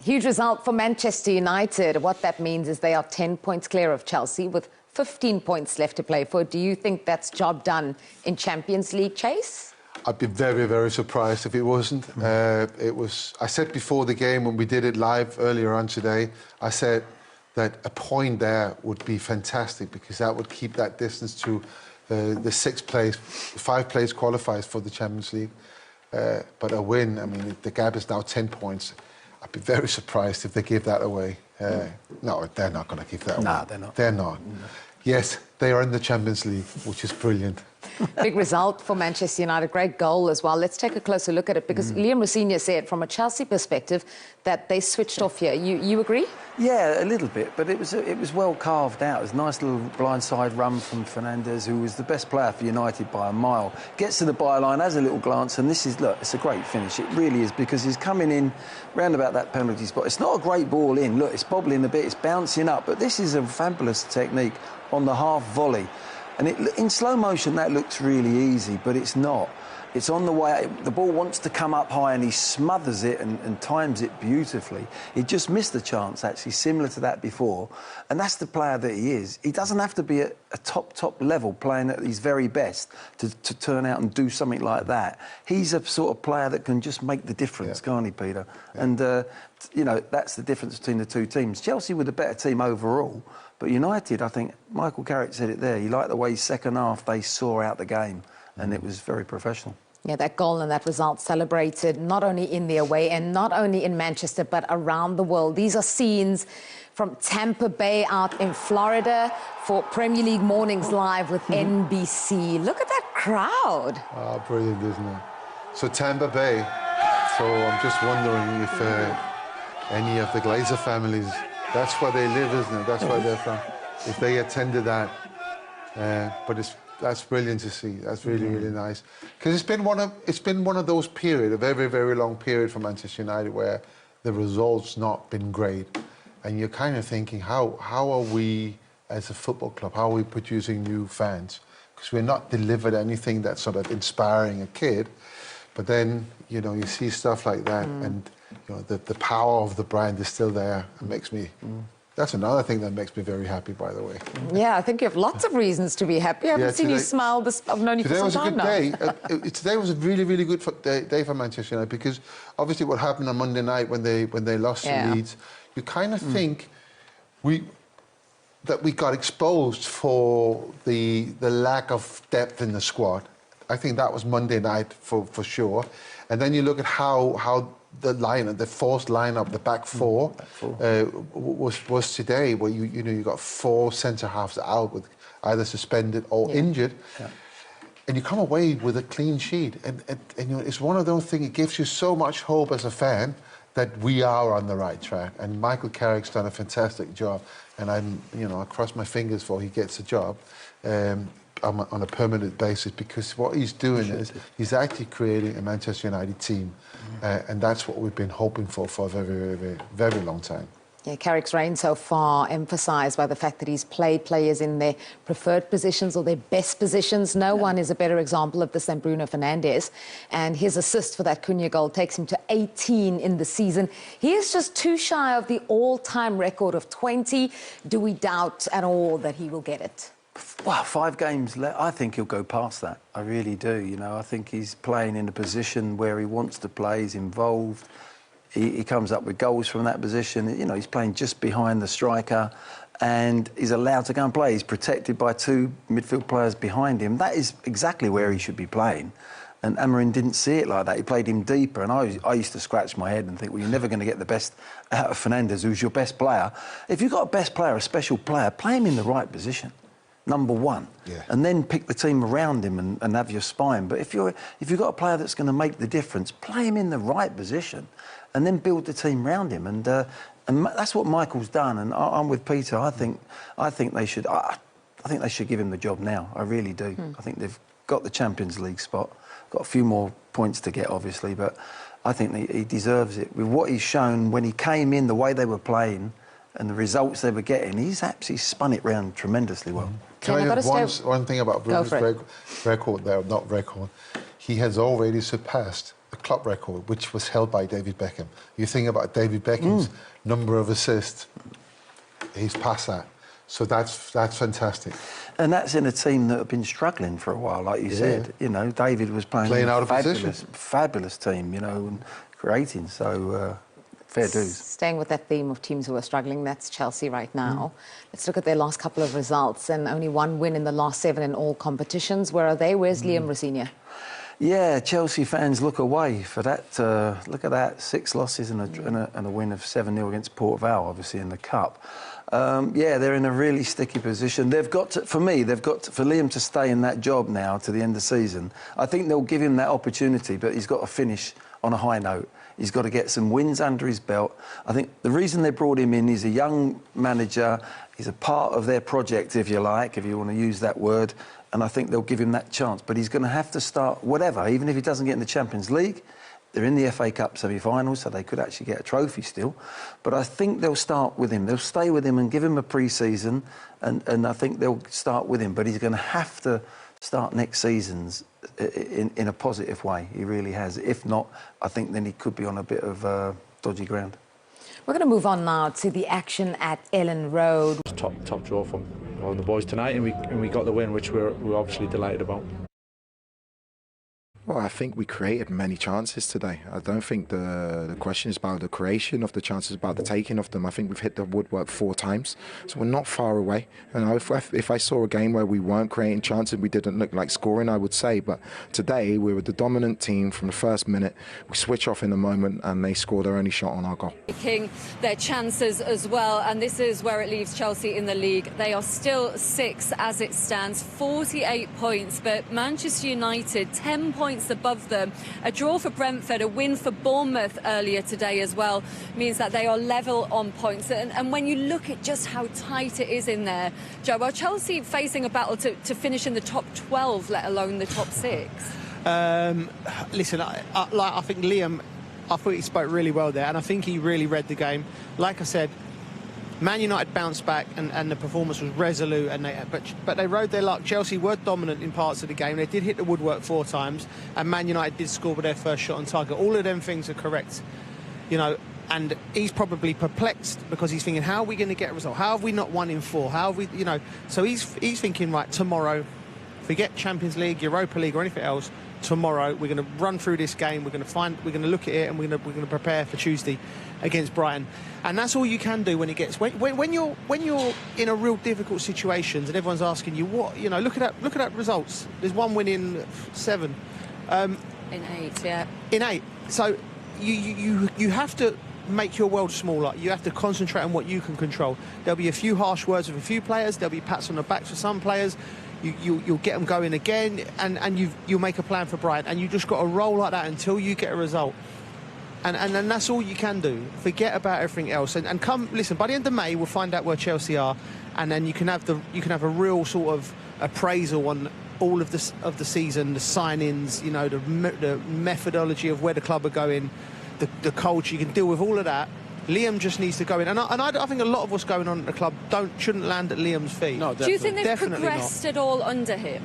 Huge result for Manchester United. What that means is they are 10 points clear of Chelsea with 15 points left to play for. Do you think that's job done in Champions League chase? I'd be very, very surprised if it wasn't. I said before the game when we did it live earlier on today, I said that a point there would be fantastic because that would keep that distance to the sixth place. 5 place qualifies for the Champions League. But a win, I mean, the gap is now 10 points. I'd be very surprised if they give that away. No, they're not going to give that away. No, they're not. They're not. No. Yes, they are in the Champions League, which is brilliant. Big result for Manchester United. Great goal as well. Let's take a closer look at it because Liam Rosenior said from a Chelsea perspective that they switched off here. You agree? Yeah, a little bit, but it was well carved out. It was a nice little blindside run from Fernandes, who was the best player for United by a mile. Gets to the byline, has a little glance, and this is, look, it's a great finish. It really is, because he's coming in round about that penalty spot. It's not a great ball in. Look, it's bobbling a bit, it's bouncing up, but this is a fabulous technique on the half volley. And in slow motion, that looks really easy, but it's not. It's on the way. The ball wants to come up high, and he smothers it and times it beautifully. He just missed the chance, actually, similar to that before. And that's the player that he is. He doesn't have to be at a top level playing at his very best to turn out and do something like that. He's a sort of player that can just make the difference, can't he, Peter? Yeah. And, you know, that's the difference between the two teams. Chelsea were the better team overall. But United, I think, Michael Carrick said it there, he liked the way second half they saw out the game, and it was very professional. Yeah, that goal and that result celebrated not only in the away and not only in Manchester, but around the world. These are scenes from Tampa Bay out in Florida for Premier League Mornings Live with NBC. Look at that crowd. Oh, brilliant, isn't it? So Tampa Bay, so I'm just wondering if any of the Glazer families, that's where they live, isn't it? That's where they're from. If they attended that, but that's brilliant to see. That's really, really nice. Because it's been one of those periods, a very, very long period for Manchester United where the results not been great, and you're kind of thinking, how are we as a football club? How are we producing new fans? Because we're not delivered anything that's sort of inspiring a kid, but then you know you see stuff like that and. You know, the power of the brand is still there. It makes me... That's another thing that makes me very happy, by the way. Yeah, I think you have lots of reasons to be happy. I haven't seen you smile. I've known you for some time now. Today was a good day. Today was a really, really good day for Manchester United because obviously what happened on Monday night when they lost to Leeds, you kind of think that we got exposed for the lack of depth in the squad. I think that was Monday night for sure. And then you look at how the forced lineup, the back four, was today, where you got 4 centre halves out with either suspended or injured, and you come away with a clean sheet. And you know, it's one of those things. It gives you so much hope as a fan that we are on the right track. And Michael Carrick's done a fantastic job. And I cross my fingers for he gets a job. On a permanent basis, because what he's doing is he's actually creating a Manchester United team, and that's what we've been hoping for a very, very, very, very long time. Yeah, Carrick's reign so far emphasised by the fact that he's played players in their preferred positions or their best positions. No one is a better example of this than BRUNO FERNANDES, and his assist for that Cunha goal takes him to 18 in the season. He is just too shy of the all-time record of 20. Do we doubt at all that he will get it? Well, 5 games left. I think he'll go past that. I really do. You know, I think he's playing in a position where he wants to play. He's involved. He comes up with goals from that position. You know, he's playing just behind the striker, and he's allowed to go and play. He's protected by 2 midfield players behind him. That is exactly where he should be playing. And Amorim didn't see it like that. He played him deeper, and I used to scratch my head and think, well, you're never going to get the best out of Fernandes, who's your best player. If you've got a best player, a special player, play him in the right position. Number one, and then pick the team around him and have your spine. But if you've got a player that's going to make the difference, play him in the right position, and then build the team around him. And that's what Michael's done. And I'm with Peter. I think they should. I think they should give him the job now. I really do. I think they've got the Champions League spot. Got a few more points to get, obviously, but I think he deserves it with what he's shown when he came in, the way they were playing, and the results they were getting. He's absolutely spun it round tremendously well. Can I have one thing about Bruno's record there? Not record. He has already surpassed the club record, which was held by David Beckham. You think about David Beckham's number of assists, he's past that. So that's fantastic. And that's in a team that have been struggling for a while, like you said. You know, David was playing out of position. Fabulous team, you know, and creating. So fair dues. Staying with that theme of teams who are struggling, that's Chelsea right now. Let's look at their last couple of results, and only one win in the last 7 in all competitions. Where are they? Where's Liam Rosenior? Yeah, Chelsea fans look away for that. Look at that, 6 losses and a win of 7-0 against Port Vale, obviously in the Cup. Yeah, they're in a really sticky position. They've got to, for Liam to stay in that job now to the end of the season. I think they'll give him that opportunity, but he's got to finish on a high note. He's got to get some wins under his belt. I think the reason they brought him in, he's a young manager. He's a part of their project, if you like, if you want to use that word. And I think they'll give him that chance. But he's going to have to start whatever, even if he doesn't get in the Champions League. They're in the FA Cup semi-finals, so they could actually get a trophy still. But I think they'll start with him. They'll stay with him and give him a pre-season, and I think they'll start with him. But he's going to have to start next season's in a positive way. He really has. If not, I think then he could be on a bit of dodgy ground. We're going to move on now to the action at Ellen Road. Top draw from the boys tonight, and we got the win, which we're obviously delighted about. Well, I think we created many chances today. I don't think the question is about the creation of the chances, about the taking of them. I think we've hit the woodwork 4 times, so we're not far away. And if I saw a game where we weren't creating chances, we didn't look like scoring, I would say. But today, we were the dominant team from the first minute. We switch off in a moment, and they score their only shot on our goal. Taking their chances as well, and this is where it leaves Chelsea in the league. They are still 6th as it stands, 48 points, but Manchester United 10 points above them. A draw for Brentford, a win for Bournemouth earlier today as well, means that they are level on points. And when you look at just how tight it is in there, Joe, well, Chelsea facing a battle to finish in the top 12, let alone the top 6. Listen, I think Liam, I thought he spoke really well there, and I think he really read the game. Like I said, Man United bounced back, and the performance was resolute, but they rode their luck. Chelsea were dominant in parts of the game. They did hit the woodwork 4 times, and Man United did score with their first shot on target. All of them things are correct, you know. And he's probably perplexed because he's thinking, how are we going to get a result? How have we not won in 4? How have we, you know? So he's thinking, right, tomorrow, forget Champions League, Europa League, or anything else. Tomorrow we're going to run through this game. We're going to look at it, and we're going to prepare for Tuesday against Brighton. And that's all you can do when it gets when you're in a real difficult situations and everyone's asking you what, you know. Look at that results. There's 1 win in 7. In 8, yeah. In 8. So you have to make your world smaller. You have to concentrate on what you can control. There'll be a few harsh words with a few players. There'll be pats on the backs for some players. You'll get them going again, and you'll make a plan for Brighton, and you just got to roll like that until you get a result. And that's all you can do. Forget about everything else, and come listen. By the end of May, we'll find out where Chelsea are, and then you can have a real sort of appraisal on all of the season, the signings, you know, the methodology of where the club are going, the culture. You can deal with all of that. Liam just needs to go in, and I think a lot of what's going on at the club shouldn't land at Liam's feet. No, do you think they've progressed at all under him?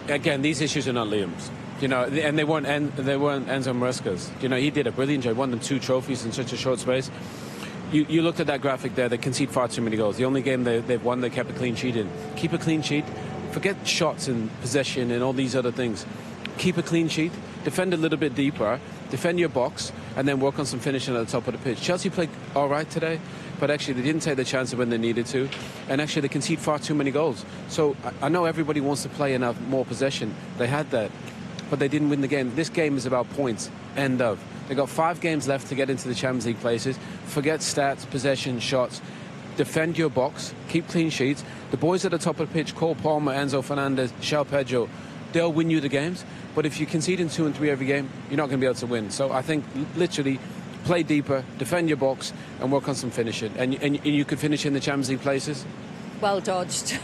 Again, these issues are not Liam's. You know, and they weren't Enzo Maresca's. You know, he did a brilliant job. Won them 2 trophies in such a short space. You looked at that graphic there. They concede far too many goals. The only game they've won, they kept a clean sheet in. Keep a clean sheet. Forget shots and possession and all these other things. Keep a clean sheet. Defend a little bit deeper. Defend your box, and then work on some finishing at the top of the pitch. Chelsea played all right today, but actually they didn't take the chances when they needed to, and actually they concede far too many goals. So I know everybody wants to play and have more possession. They had that, but they didn't win the game. This game is about points. End of. They got 5 games left to get into the Champions League places. Forget stats, possession, shots. Defend your box. Keep clean sheets. The boys at the top of the pitch, Cole Palmer, Enzo Fernandez, João Pedro, they'll win you the games. But if you concede in 2 and 3 every game, you're not going to be able to win. So I think literally play deeper, defend your box, and work on some finishing. And you could finish in the Champions League places. Well dodged.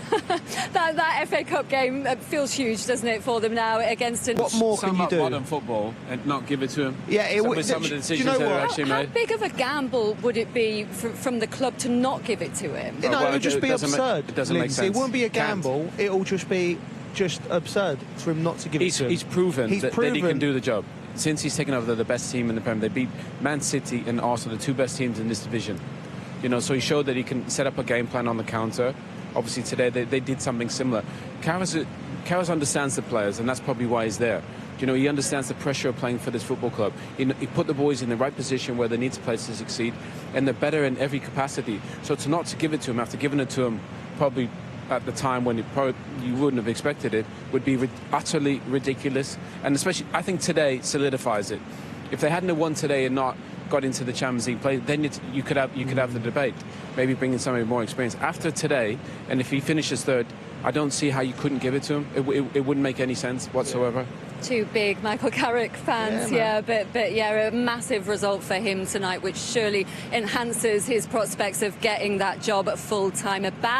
that FA Cup game feels huge, doesn't it, for them now against an... What more can you do? Modern football and not give it to him. Yeah, it would. Some of the decisions that are actually made. How big of a gamble would it be from the club to not give it to him? No, it would just be absurd. It doesn't make sense. It wouldn't be a gamble. It'll just be just absurd for him not to give it to him. He's proven that he can do the job. Since he's taken over the best team in the Premier, they beat Man City and Arsenal, the two best teams in this division. You know, so he showed that he can set up a game plan on the counter. Obviously today they did something similar. Carras understands the players, and that's probably why he's there. You know, he understands the pressure of playing for this football club. He put the boys in the right position where they need to play to succeed, and they're better in every capacity. So to give it to him after giving it to him probably at the time when you wouldn't have expected it would be utterly ridiculous. And especially, I think today solidifies it. If they hadn't won today and not got into the Champions League play, then you could have the debate, maybe bringing somebody more experience. After today, and if he finishes third, I don't see how you couldn't give it to him. It wouldn't make any sense whatsoever. Two big Michael Carrick fans, but yeah, a massive result for him tonight, which surely enhances his prospects of getting that job at full time. A bad